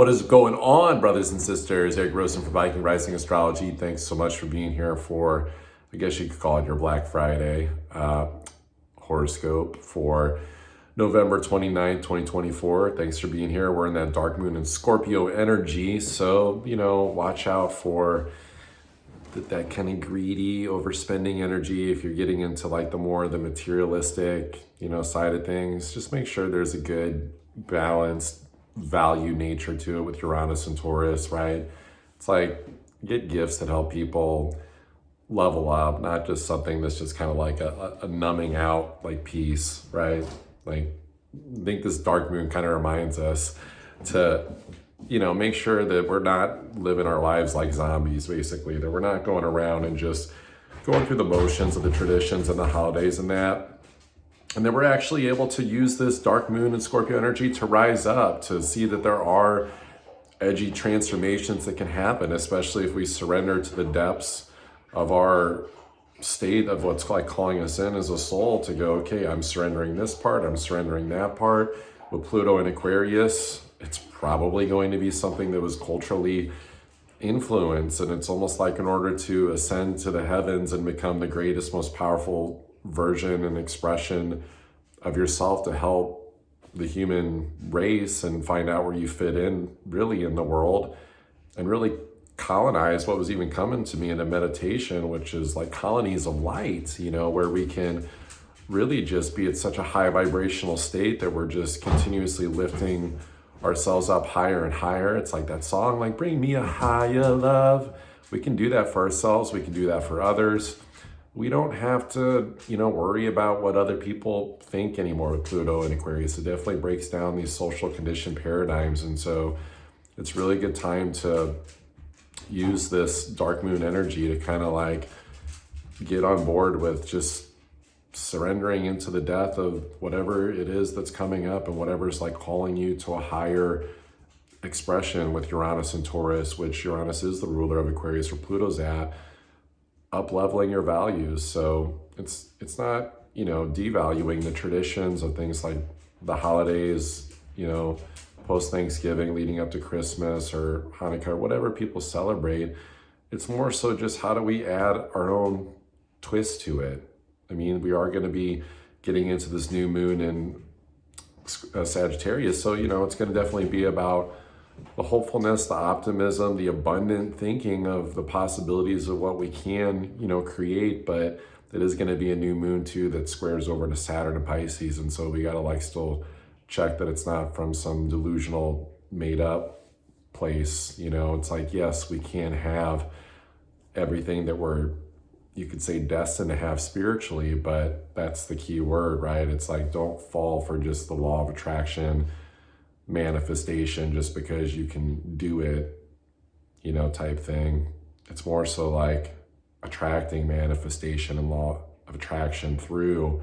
What is going on, brothers and sisters? Eric Rosen from Viking Rising Astrology. Thanks so much for being here for, I guess you could call it your Black Friday horoscope for November 29th, 2024. Thanks for being here. We're in that dark moon and Scorpio energy. So, watch out for that kind of greedy overspending energy. If you're getting into like the materialistic, side of things, just make sure there's a good balanced value nature to it with Uranus and Taurus, right? It's like get gifts that help people level up, not just something that's just kind of like a numbing out like piece, right? Like I think this dark moon kind of reminds us to make sure that we're not living our lives like zombies, basically, that we're not going around and just going through the motions of the traditions and the holidays and that. And then we're actually able to use this dark moon and Scorpio energy to rise up, to see that there are edgy transformations that can happen, especially if we surrender to the depths of our state of what's like calling us in as a soul to go, okay, I'm surrendering this part, I'm surrendering that part. With Pluto in Aquarius, it's probably going to be something that was culturally influenced. And it's almost like in order to ascend to the heavens and become the greatest, most powerful version and expression of yourself to help the human race and find out where you fit in really in the world and really colonize what was even coming to me in a meditation, which is like colonies of light, where we can really just be at such a high vibrational state that we're just continuously lifting ourselves up higher and higher. It's like that song, like bring me a higher love. We can do that for ourselves. We can do that for others. We don't have to, worry about what other people think anymore with Pluto and Aquarius. It definitely breaks down these social conditioned paradigms. And so it's really a good time to use this dark moon energy to kind of like get on board with just surrendering into the death of whatever it is that's coming up and whatever's like calling you to a higher expression with Uranus and Taurus, which Uranus is the ruler of Aquarius, where Pluto's at. Up leveling your values. So it's not, devaluing the traditions of things like the holidays, post Thanksgiving leading up to Christmas or Hanukkah or whatever people celebrate. It's more so just how do we add our own twist to it? I mean, we are going to be getting into this new moon in Sagittarius. So, it's going to definitely be about the hopefulness, the optimism, the abundant thinking of the possibilities of what we can, create. But it is going to be a new moon too that squares over to Saturn and Pisces. And so we got to still check that it's not from some delusional made up place. It's like, yes, we can have everything that we're, you could say, destined to have spiritually, but that's the key word, right? It's like, don't fall for just the law of attraction manifestation just because you can do it, type thing. It's more so like attracting manifestation and law of attraction through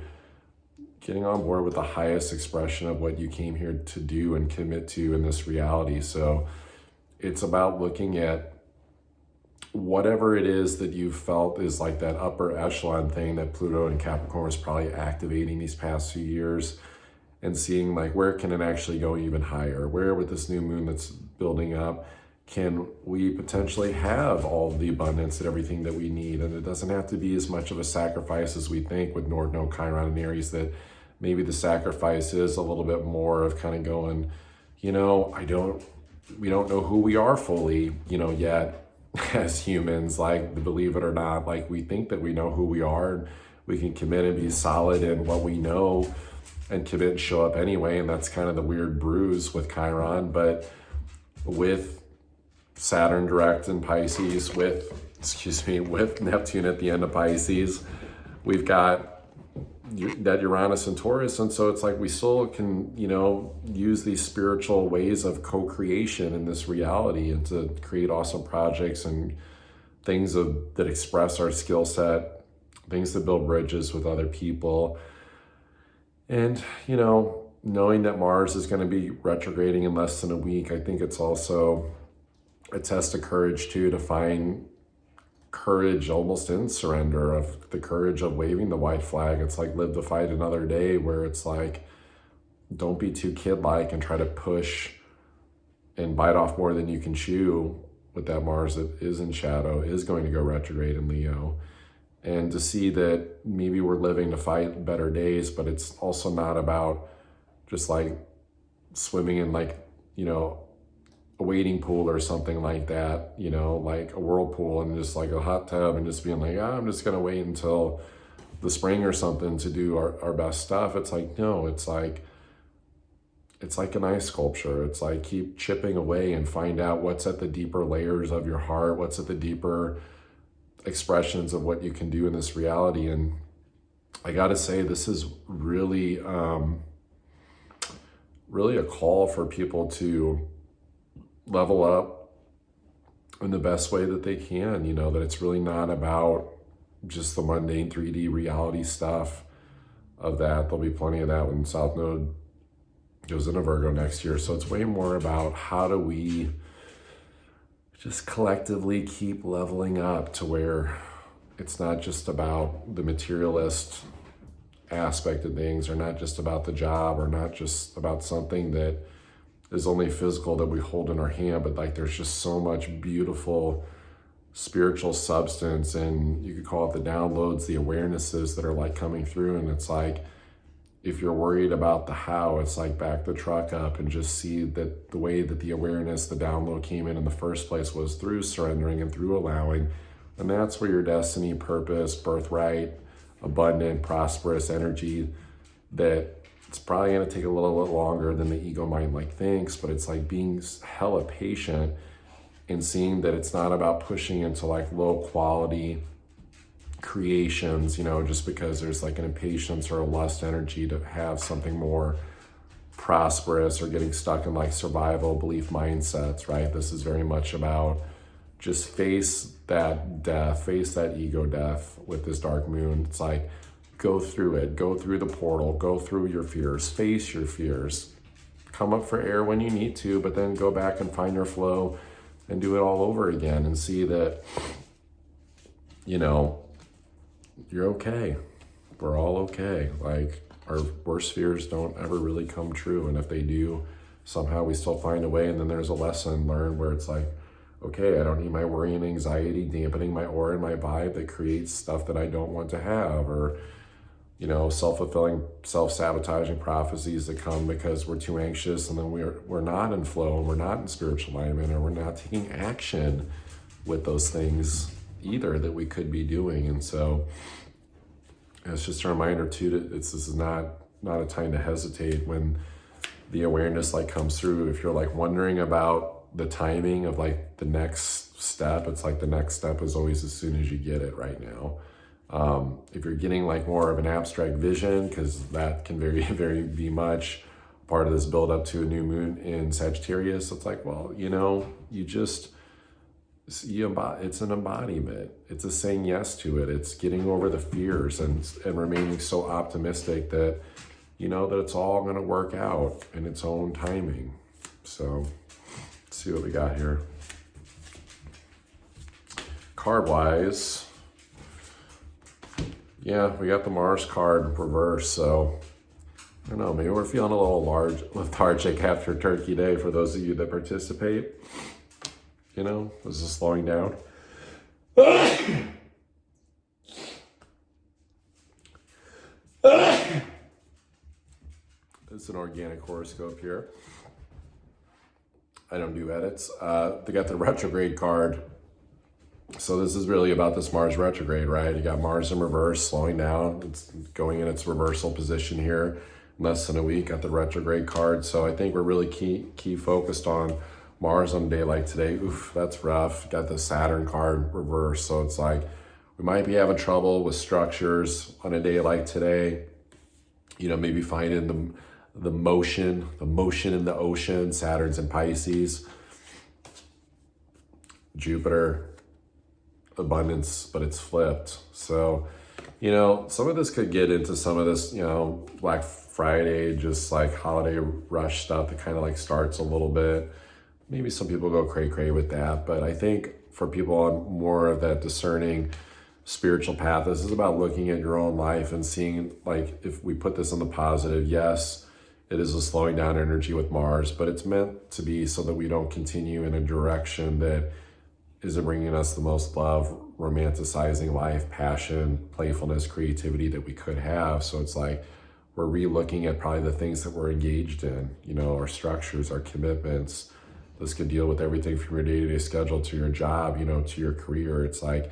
getting on board with the highest expression of what you came here to do and commit to in this reality. So it's about looking at whatever it is that you felt is like that upper echelon thing that Pluto and Capricorn was probably activating these past few years, and seeing like where can it actually go even higher? Where with this new moon that's building up, can we potentially have all the abundance and everything that we need? And it doesn't have to be as much of a sacrifice as we think with North Node, Chiron, and Aries, that maybe the sacrifice is a little bit more of kind of going, we don't know who we are fully, yet as humans, like believe it or not, like we think that we know who we are and we can commit and be solid in what we know and commit and show up anyway. And that's kind of the weird bruise with Chiron. But with Saturn direct in Pisces, with Neptune at the end of Pisces, we've got that Uranus and Taurus. And so it's like we still can, use these spiritual ways of co-creation in this reality and to create awesome projects and things that express our skill set, things that build bridges with other people. And, knowing that Mars is going to be retrograding in less than a week, I think it's also a test of courage too, to find courage almost in surrender, of the courage of waving the white flag. It's like live to fight another day, where it's like, don't be too kid-like and try to push and bite off more than you can chew with that Mars that is in shadow, is going to go retrograde in Leo. And to see that maybe we're living to fight better days, but it's also not about just like swimming in like, a wading pool or something like that, like a whirlpool and just like a hot tub and just being like, I'm just going to wait until the spring or something to do our best stuff. It's like, no, it's like an ice sculpture. It's like keep chipping away and find out what's at the deeper layers of your heart, what's at the deeper expressions of what you can do in this reality. And I got to say, this is really, really a call for people to level up in the best way that they can, that it's really not about just the mundane 3D reality stuff of that. There'll be plenty of that when South Node goes into Virgo next year. So it's way more about how do we just collectively keep leveling up to where it's not just about the materialist aspect of things, or not just about the job, or not just about something that is only physical that we hold in our hand, but like there's just so much beautiful spiritual substance, and you could call it the downloads, the awarenesses that are like coming through. And it's like, if you're worried about the how, it's like back the truck up and just see that the way that the awareness, the download came in the first place was through surrendering and through allowing. And that's where your destiny, purpose, birthright, abundant, prosperous energy, that it's probably going to take a little bit longer than the ego mind like thinks, but it's like being hella patient and seeing that it's not about pushing into like low quality creations, just because there's like an impatience or a lust energy to have something more prosperous, or getting stuck in like survival belief mindsets, right? This is very much about just face that death, face that ego death with this dark moon. It's like, go through it, go through the portal, go through your fears, face your fears, come up for air when you need to, but then go back and find your flow and do it all over again and see that, you're okay. We're all okay. Like, our worst fears don't ever really come true. And if they do, somehow we still find a way. And then there's a lesson learned where it's like, okay, I don't need my worry and anxiety dampening my aura and my vibe that creates stuff that I don't want to have, or self-fulfilling, self-sabotaging prophecies that come because we're too anxious, and then we're not in flow, and we're not in spiritual alignment, or we're not taking action with those things either that we could be doing. And so it's just a reminder too that this is not a time to hesitate when the awareness like comes through. If you're like wondering about the timing of like the next step, it's like the next step is always as soon as you get it right now. If you're getting like more of an abstract vision, because that can very be much part of this build up to a new moon in Sagittarius, it's like, well, it's an embodiment. It's a saying yes to it. It's getting over the fears and remaining so optimistic that, that it's all going to work out in its own timing. So let's see what we got here. Card wise, yeah, we got the Mars card reverse, so I don't know, maybe we're feeling a little lethargic after Turkey Day for those of you that participate. This is slowing down. It's an organic horoscope here. I don't do edits. They got the retrograde card. So this is really about this Mars retrograde, right? You got Mars in reverse, slowing down. It's going in its reversal position here in less than a week. Got the retrograde card. So I think we're really key focused on Mars on a day like today. Oof, that's rough. Got the Saturn card reverse. So it's like we might be having trouble with structures on a day like today. Maybe finding the motion in the ocean. Saturn's in Pisces. Jupiter, abundance, but it's flipped. So, some of this could get into some of this, Black Friday, just like holiday rush stuff that kind of like starts a little bit. Maybe some people go cray-cray with that, but I think for people on more of that discerning spiritual path, this is about looking at your own life and seeing, like, if we put this in the positive, yes, It is a slowing down energy with Mars, but it's meant to be so that we don't continue in a direction that isn't bringing us the most love, romanticizing life, passion, playfulness, creativity that we could have. So it's like we're re-looking at probably the things that we're engaged in, you know, our structures, our commitments. This could deal with everything from your day-to-day schedule to your job, you know, to your career. It's like,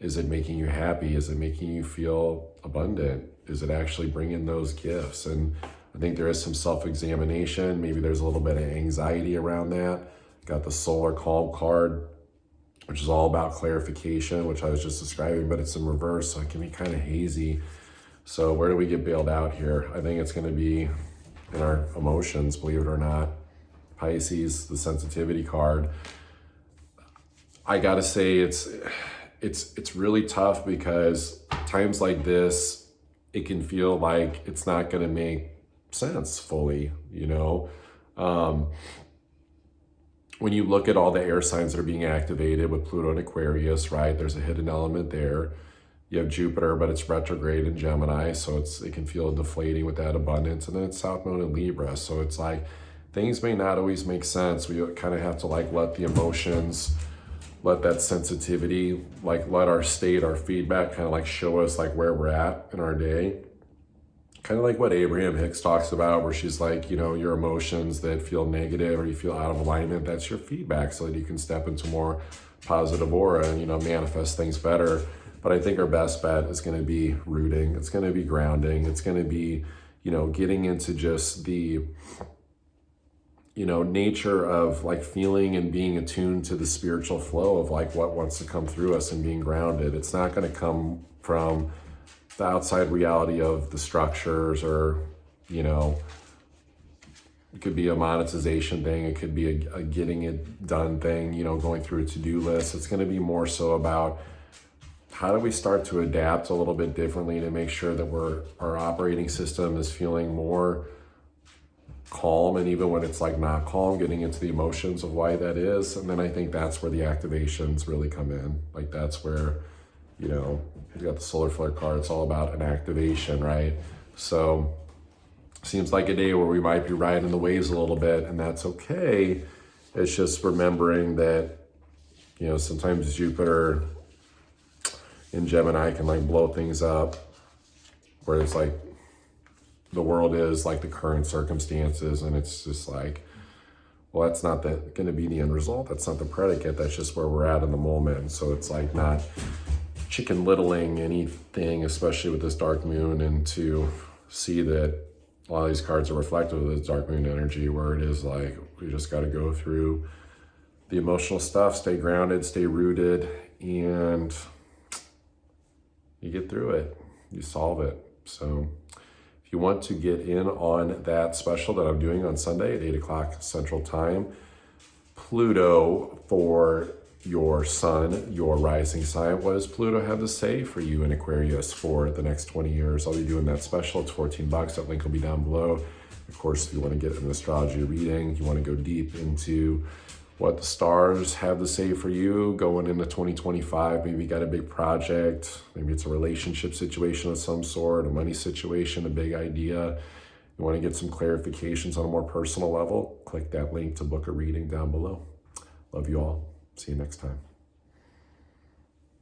is it making you happy? Is it making you feel abundant? Is it actually bringing those gifts? And I think there is some self-examination. Maybe there's a little bit of anxiety around that. Got the Solar Calm card, which is all about clarification, which I was just describing, but it's in reverse, so it can be kind of hazy. So where do we get bailed out here? I think it's going to be in our emotions, believe it or not. Pisces, the sensitivity card. I gotta say it's really tough because times like this, it can feel like it's not going to make sense fully, you know. When you look at all the air signs that are being activated with Pluto and Aquarius, right, there's a hidden element there. You have Jupiter, but it's retrograde in Gemini, so it can feel deflating with that abundance. And then it's South Node in Libra, so it's like things may not always make sense. We kind of have to like let the emotions, let that sensitivity, like let our state, our feedback kind of like show us like where we're at in our day. Kind of like what Abraham Hicks talks about, where she's like, you know, your emotions that feel negative or you feel out of alignment, that's your feedback so that you can step into more positive aura and, you know, manifest things better. But I think our best bet is going to be rooting. It's going to be grounding. It's going to be, you know, getting into just the, you know, nature of like feeling and being attuned to the spiritual flow of like what wants to come through us and being grounded. It's not going to come from the outside reality of the structures or, you know, it could be a monetization thing. It could be a getting it done thing, you know, going through a to-do list. It's going to be more so about how do we start to adapt a little bit differently to make sure that our operating system is feeling more calm, and even when it's like not calm, getting into the emotions of why that is. And then I think that's where the activations really come in. Like that's where, you know, you got the solar flare card, it's all about an activation, right? So seems like a day where we might be riding the waves a little bit, and that's okay. It's just remembering that, you know, sometimes Jupiter in Gemini can like blow things up, where it's like the world is like the current circumstances, and it's just like, well, that's not going to be the end result. That's not the predicate. That's just where we're at in the moment. So it's like not chicken littling anything, especially with this dark moon, and to see that a lot of these cards are reflective of this dark moon energy, where it is like we just got to go through the emotional stuff, stay grounded, stay rooted, and you get through it, you solve it. So if you want to get in on that special that I'm doing on Sunday at 8 o'clock Central Time, Pluto for your sun, your rising sign. What does Pluto have to say for you in Aquarius for the next 20 years? I'll be doing that special. It's $14. That link will be down below. Of course, if you want to get an astrology reading, you want to go deep into what the stars have to say for you going into 2025. Maybe you got a big project. Maybe it's a relationship situation of some sort, a money situation, a big idea. You want to get some clarifications on a more personal level, click that link to book a reading down below. Love you all. See you next time.